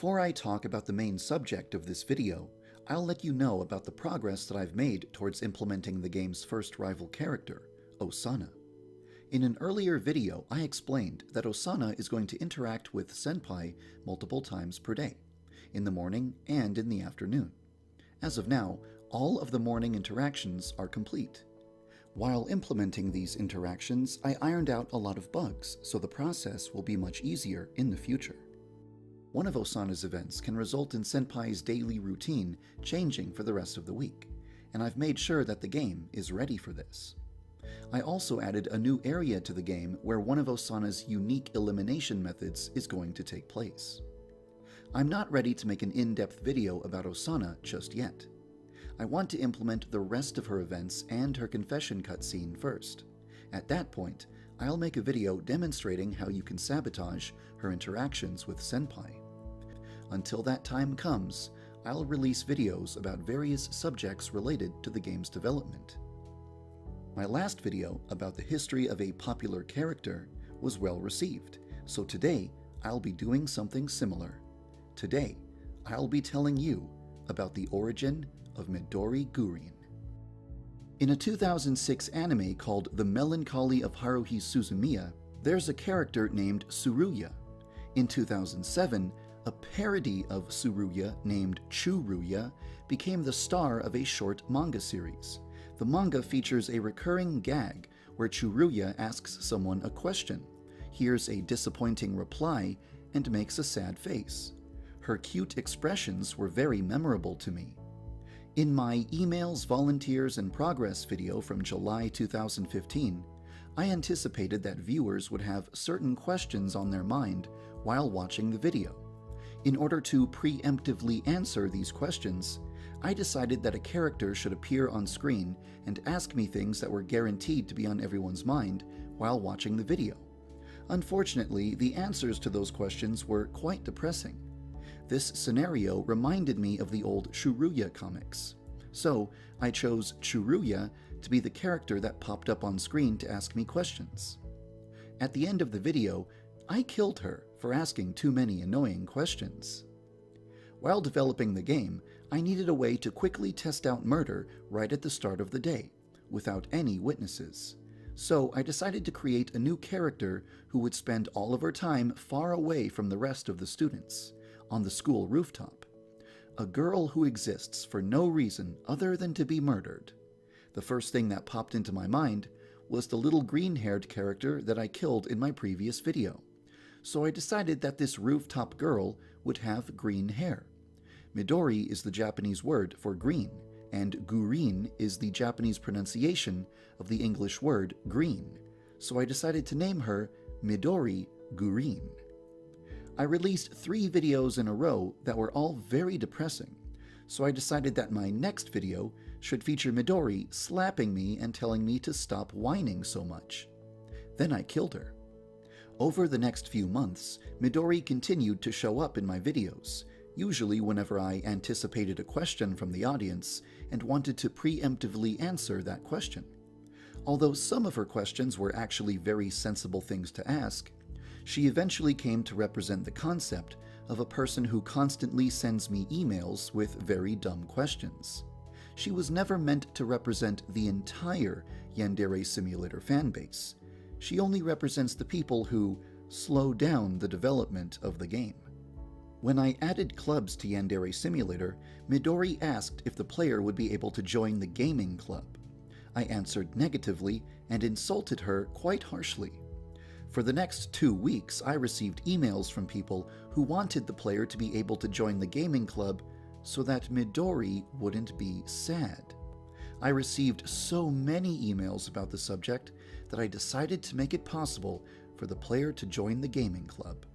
Before I talk about the main subject of this video, I'll let you know about the progress that I've made towards implementing the game's first rival character, Osana. In an earlier video, I explained that Osana is going to interact with Senpai multiple times per day, in the morning and in the afternoon. As of now, all of the morning interactions are complete. While implementing these interactions, I ironed out a lot of bugs, so the process will be much easier in the future. One of Osana's events can result in Senpai's daily routine changing for the rest of the week, and I've made sure that the game is ready for this. I also added a new area to the game where one of Osana's unique elimination methods is going to take place. I'm not ready to make an in-depth video about Osana just yet. I want to implement the rest of her events and her confession cutscene first. At that point, I'll make a video demonstrating how you can sabotage her interactions with Senpai. Until that time comes, I'll release videos about various subjects related to the game's development. My last video about the history of a popular character was well received, so today I'll be doing something similar. Today, I'll be telling you about the origin of Midori Gurin. In a 2006 anime called The Melancholy of Haruhi Suzumiya, there's a character named Tsuruya. In 2007, a parody of Tsuruya named Churuya became the star of a short manga series. The manga features a recurring gag where Churuya asks someone a question, hears a disappointing reply, and makes a sad face. Her cute expressions were very memorable to me. In my Emails, Volunteers, and Progress video from July 2015, I anticipated that viewers would have certain questions on their mind while watching the video. In order to preemptively answer these questions, I decided that a character should appear on screen and ask me things that were guaranteed to be on everyone's mind while watching the video. Unfortunately, the answers to those questions were quite depressing. This scenario reminded me of the old Churuya comics. So, I chose Churuya to be the character that popped up on screen to ask me questions. At the end of the video, I killed her for asking too many annoying questions. While developing the game, I needed a way to quickly test out murder right at the start of the day, without any witnesses. So I decided to create a new character who would spend all of her time far away from the rest of the students, on the school rooftop. A girl who exists for no reason other than to be murdered. The first thing that popped into my mind was the little green-haired character that I killed in my previous video. So I decided that this rooftop girl would have green hair. Midori is the Japanese word for green, and Gurin is the Japanese pronunciation of the English word green. So I decided to name her Midori Gurin. I released 3 videos in a row that were all very depressing, so I decided that my next video should feature Midori slapping me and telling me to stop whining so much. Then I killed her. Over the next few months, Midori continued to show up in my videos, usually whenever I anticipated a question from the audience and wanted to preemptively answer that question. Although some of her questions were actually very sensible things to ask, she eventually came to represent the concept of a person who constantly sends me emails with very dumb questions. She was never meant to represent the entire Yandere Simulator fanbase. She only represents the people who slow down the development of the game. When I added clubs to Yandere Simulator, Midori asked if the player would be able to join the gaming club. I answered negatively and insulted her quite harshly. For the next 2 weeks, I received emails from people who wanted the player to be able to join the gaming club so that Midori wouldn't be sad. I received so many emails about the subject that I decided to make it possible for the player to join the gaming club.